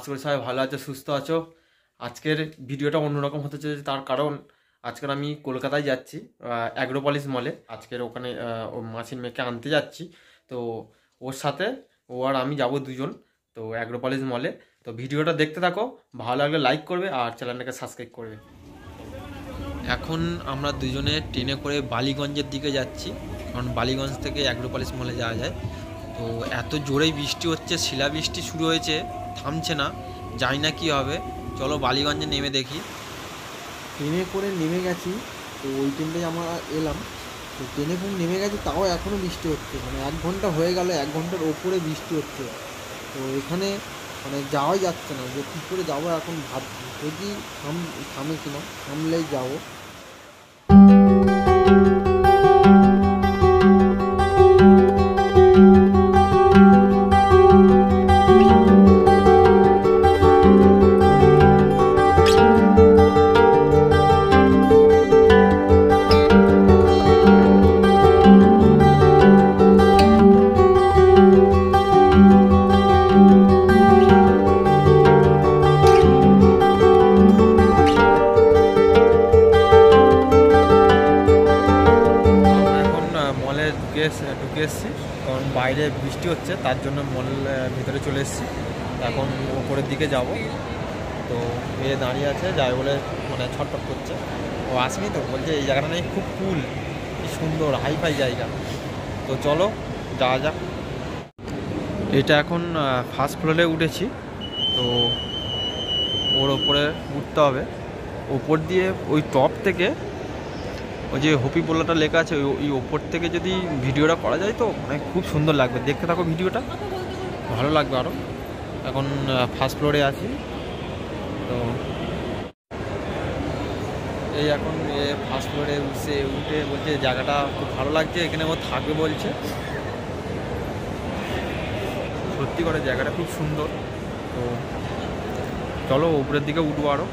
আশা করি সবাই ভালো আছো, সুস্থ আছো। আজকের ভিডিওটা অন্যরকম হতে চলেছে, তার কারণ আজকের আমি কলকাতায় যাচ্ছি অ্যাগ্রোপলিস মলে। আজকের ওখানে ও মাসির মেয়েকে আনতে যাচ্ছি। তো ওর সাথে ও আর আমি যাব দুজন, তো অ্যাগ্রোপলিস মলে। তো ভিডিওটা দেখতে থাকো, ভালো লাগলে লাইক করবে আর চ্যানেলটাকে সাবস্ক্রাইব করবে। এখন আমরা দুজনে ট্রেনে করে বালিগঞ্জের দিকে যাচ্ছি, কারণ বালিগঞ্জ থেকে অ্যাগ্রোপলিস মলে যাওয়া যায়। তো এত জোরেই বৃষ্টি হচ্ছে, শিলাবৃষ্টি শুরু হয়েছে, থামছে না, জানি না কী হবে। চলো বালিগঞ্জে নেমে দেখি। ট্রেনে করে নেমে গেছি, তো ওই ট্রেনটাই আমরা এলাম। তো ট্রেনে করে নেমে গেছি, তাও এখনও বৃষ্টি হচ্ছে, মানে 1 ঘন্টা হয়ে গেল, 1 ঘন্টার ওপরে বৃষ্টি হচ্ছে। তো এখানে মানে যাওয়াই যাচ্ছে না, যে কী করে যাবো এখন ভাবছি। দেখি থামে কিনা, থামলেই যাবো। ঢুকে এসেছি, কারণ বাইরে বৃষ্টি হচ্ছে, তার জন্য মল ভিতরে চলে এসেছি। এখন ওপরের দিকে যাব। তো মেয়ে দাঁড়িয়ে আছে, যাই বলে মানে ছটফট করছে। ও আসবি তো, বলছে এই জায়গাটা নাকি খুব কুল, কি সুন্দর হাইফাই জায়গা। তো চলো যাওয়া যাক। এটা এখন ফার্স্ট ফ্লোরে উঠেছি, তো ওর ওপরে উঠতে হবে। ওপর দিয়ে ওই টপ থেকে ওই যে হপি পোলাটা লেখা আছে, ওই ওপর থেকে যদি ভিডিওটা করা যায় তো মানে খুব সুন্দর লাগবে। দেখতে থাকো ভিডিওটা, ভালো লাগবে আরও। এখন ফার্স্ট ফ্লোরে আছি, তো এই এখন ফার্স্ট ফ্লোরে উঠে বলছে জায়গাটা খুব ভালো লাগছে, এখানে ও থাকবে বলছে। সত্যি করে জায়গাটা খুব সুন্দর। তো চলো উপরের দিকে উঠবো, আরও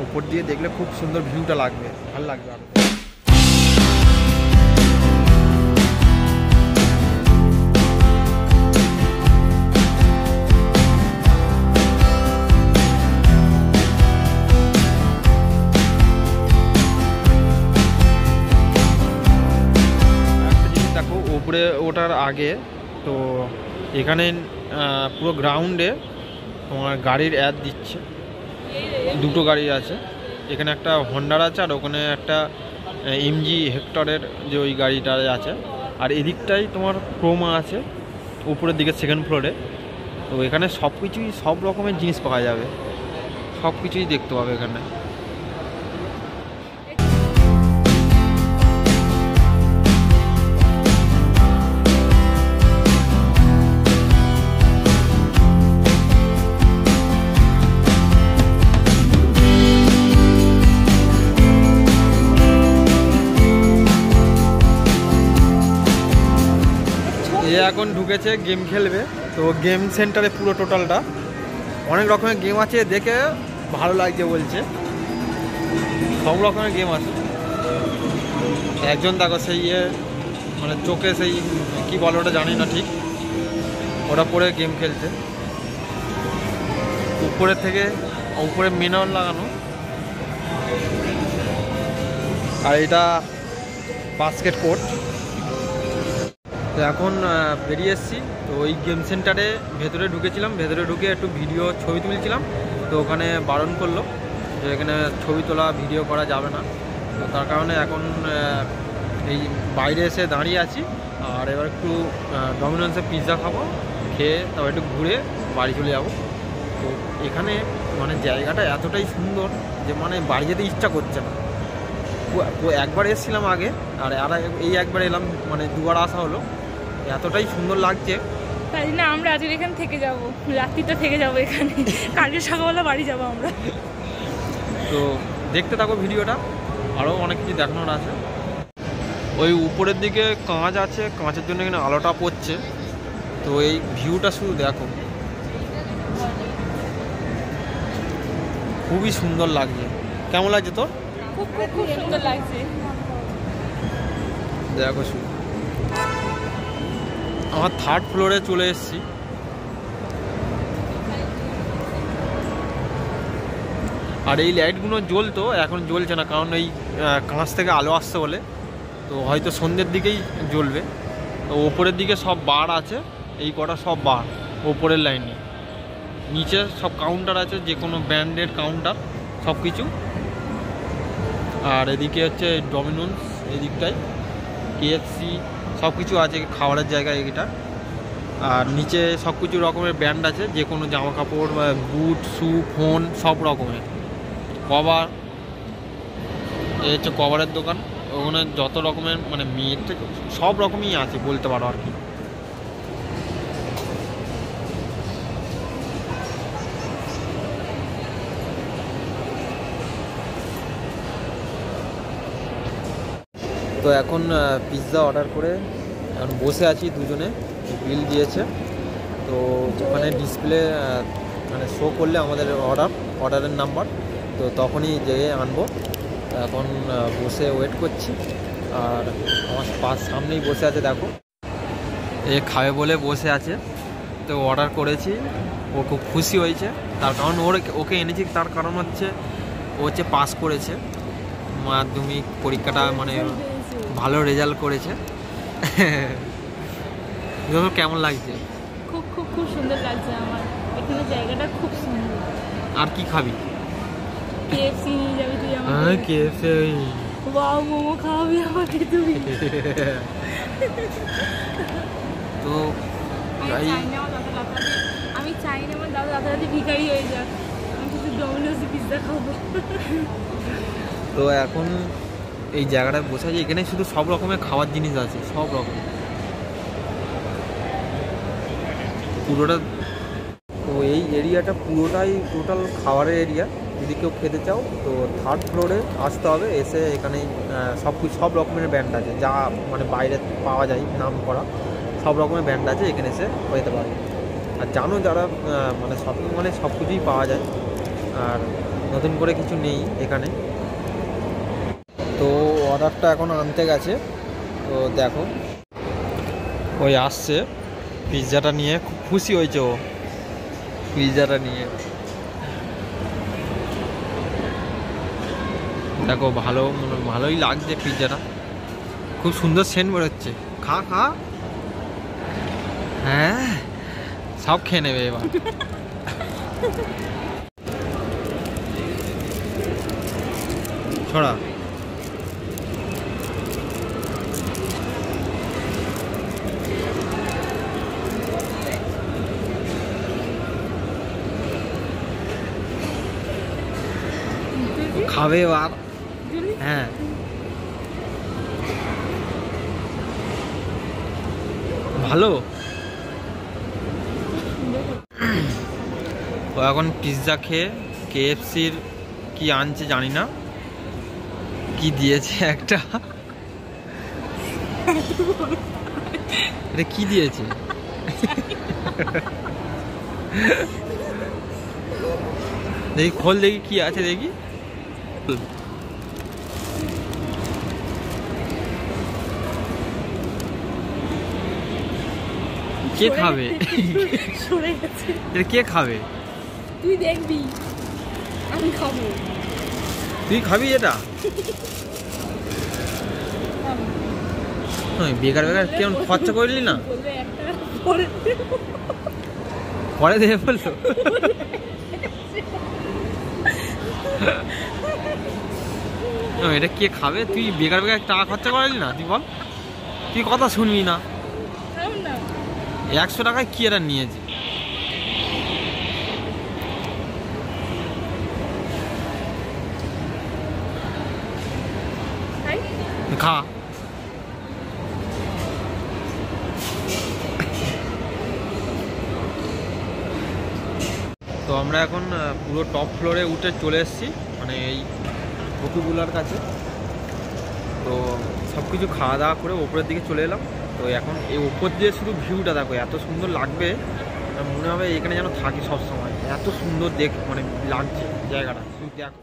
ওপর দিয়ে দেখলে খুব সুন্দর ভিউটা লাগবে, ভালো লাগবে আরও। উপরে ওঠার আগে তো এখানে পুরো গ্রাউন্ডে তোমার গাড়ির অ্যাড দিচ্ছে, দুটো গাড়ি আছে। এখানে একটা হন্ডার আছে, আর ওখানে একটা এমজি হেক্টরের যে ওই গাড়িটা আছে। আর এদিকটাই তোমার ক্রোমা আছে উপরের দিকে সেকেন্ড ফ্লোরে। তো এখানে সব কিছুই, সব রকমের জিনিস পাওয়া যাবে, সব কিছুই দেখতে পাবে এখানে। এখন ঢুকেছে, গেম খেলবে। তো গেম সেন্টারে পুরো টোটালটা অনেক রকমের গেম আছে, দেখে ভালো লাগছে বলছে, সব রকমের গেম আছে। একজন দেখো সেই মানে চোখে সেই কি বলে ওটা জানি না ঠিক, ওটা পরে গেম খেলছে। উপরে থেকে উপরে মিনার লাগানো, আর এটা বাস্কেট কোর্ট। তো এখন বেরিয়ে এসেছি। তো ওই গেম সেন্টারে ভেতরে ঢুকেছিলাম, ভেতরে ঢুকে একটু ভিডিও ছবি তুলছিলাম। তো ওখানে বারণ করলো যে এখানে ছবি তোলা ভিডিও করা যাবে না। তো তার কারণে এখন এই বাইরে এসে দাঁড়িয়ে আছি। আর এবার একটু ডমিনোসে পিৎজা খাবো, খেয়ে তারপর একটু ঘুরে বাড়ি চলে যাবো। তো এখানে মানে জায়গাটা এতটাই সুন্দর যে মানে বাড়ি যেতে ইচ্ছা করছে না। একবার এসেছিলাম আগে, আর এই একবার এলাম, মানে দুবার আসা হলো। এতটাই সুন্দর লাগছে, তাই না আমরা আজকে এখানে থেকে যাব, রাত্রিটা থেকে যাব এখানে, কালকে সকালবেলা বাড়ি যাব আমরা। তো দেখতে থাকো ভিডিওটা, আরও অনেক কিছু দেখানোর আছে। ওই উপরের দিকে কাঁচ আছে, কাঁচের জন্য এখানে আলোটা পড়ছে। তো এই ভিউটা শুধু দেখো, খুবই সুন্দর লাগছে। কেমন লাগছে তোর? খুব খুব খুব সুন্দর লাগছে। দেখো শুধু, আমার থার্ড ফ্লোরে চলে এসেছি। আর এই লাইটগুলো জ্বলতো, এখন জ্বলছে না, কারণ এই কাঁচ থেকে আলো আসছে বলে, তো হয়তো সন্ধ্যের দিকেই জ্বলবে। তো ওপরের দিকে সব বার আছে, এই কটা সব বার ওপরের লাইনে। নিচে সব কাউন্টার আছে, যে কোনো ব্র্যান্ডের কাউন্টার সব কিছু। আর এদিকে হচ্ছে ডমিনোস, এদিকটায় KFC সব কিছু আছে, খাবারের জায়গা এটা। আর নিচে সব কিছু রকমের ব্র্যান্ড আছে, যে কোনো জামা কাপড়, বুট, শু, ফোন সব রকমের। কভার, এই হচ্ছে কভারের দোকান। ওখানে যত রকমের মানে মেয়ের থেকে সব রকমই আছে বলতে পারো আর কি। তো এখন পিৎজা অর্ডার করে এখন বসে আছি দুজনে, বিল দিয়েছে। তো ওখানে ডিসপ্লে মানে শো করলে আমাদের অর্ডারের নাম্বার, তো তখনই যেয়ে আনবো। এখন বসে ওয়েট করছি। আর আমার সামনেই বসে আছে, দেখো এ খাবে বলে বসে আছে। তো অর্ডার করেছি, ও খুব খুশি হয়েছে। তার কারণ ওকে এনেছি, তার কারণ হচ্ছে ও হচ্ছে পাস করেছে মাধ্যমিক পরীক্ষাটা, মানে ভালো রেজাল্ট করেছে। কেমন লাগছে? খুব খুব খুব সুন্দর লাগছে আমার, এখানে জায়গাটা খুব সুন্দর। আর কি খাবি? KFC নিয়ে যাবি তুই আমাকে? হ্যাঁ, KFC। ওয়াও, মোমো খাওয়াবি আমাকে তুই? তো আমি চাই না আমার দাদা রাতারাতি ভিখারি হয়ে যাক, আমি শুধু ডমিনোসে পিৎজা খাবো। তো এখন এই জায়গাটায় বসে আছে, এখানে শুধু সব রকমের খাবার জিনিস আছে, সব রকম পুরোটা। তো এই এরিয়াটা পুরোটাই টোটাল খাবারের এরিয়া। যদি কেউ খেতে চাও তো 3rd ফ্লোরে আসতে হবে, এসে এখানে সব রকমের ব্র্যান্ড আছে, যা মানে বাইরে পাওয়া যায় নাম করা সব রকমের ব্র্যান্ড আছে, এখানে এসে পেতে পারে। আর জানো যারা মানে শপিং মলে সব কিছুই পাওয়া যায়, আর নতুন করে কিছু নেই এখানে। তো অর্ডারটা এখন আনতে গেছে, তো দেখো ওই আসছে পিৎজাটা নিয়ে, খুব খুশি হয়েছে ও পিৎজাটা নিয়ে। দেখো ভালোই লাগছে পিৎজাটা, খুব সুন্দর সেন্ট বেরোচ্ছে। খা খা, হ্যাঁ সব খেয়ে নেবে এবার। ছড়া খাবে এবার, হ্যাঁ। ভালো। ও এখন পিৎজা খেয়ে KFCর কি আনছে জানি না, কি দিয়েছে একটা, এটা কি দিয়েছে? দেখি খোল, দেখি কি আছে, দেখি। কে খাবে? কে খাবে? তুই দেখবি, আমি খাবো। তুই খাবি এটা? বেকার কেমন খরচা করলি না? পরে দেবে বললো। এটা কে খাবে? তুই বেকার টাকা খরচা করলি না, তুই বল। তুই কথা শুনবি না। 100 টাকায় কি এটা নিয়েছে? খা। তো আমরা এখন পুরো টপ ফ্লোরে উঠে চলে এসেছি, মানে এই বকুগুলার কাছে। তো সব কিছু খাওয়া দাওয়া করে ওপরের দিকে চলে এলাম। তো এখন এই ওপর দিয়ে শুধু ভিউটা দেখো, এত সুন্দর লাগবে, মনে হবে এখানে যেন থাকি সব সময়, এত সুন্দর মানে লাগছে জায়গাটা, শুধু দেখো।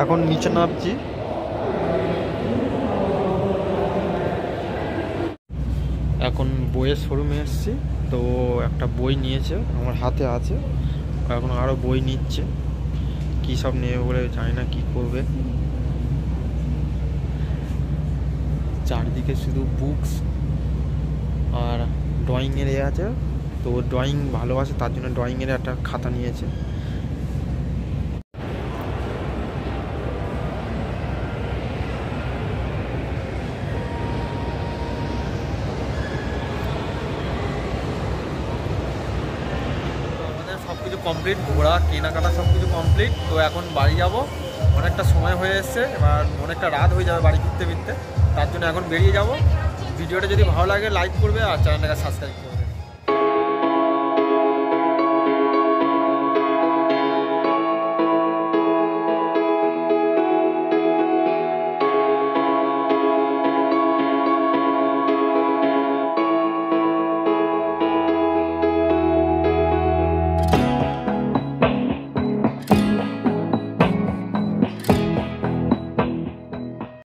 এখন নিচে নামছি। এখন বইয়ের শোরুমে এসেছি, তো একটা বই নিয়েছে, আমার হাতে আছে, এখন আরও বই নিচ্ছে, কী সব নেবে বলে জানি না কী করবে। চারদিকে শুধু বুকস আর ড্রয়িংয়ের আছে, তো ড্রয়িং ভালোবাসে তার জন্য ড্রয়িংয়ের একটা খাতা নিয়েছে। আমাদের সব কিছু কমপ্লিট, ঘোরা কেনাকাটা সব কিছু কমপ্লিট। তো এখন বাড়ি যাব, অনেকটা সময় হয়ে এসছে, এবার অনেকটা রাত হয়ে যাবে বাড়ি ফিরতে ফিরতে, তার জন্য এখন বেরিয়ে যাব। ভিডিওটা যদি ভালো লাগে লাইক করবে আর চ্যানেলটাকে সাবস্ক্রাইব করবে।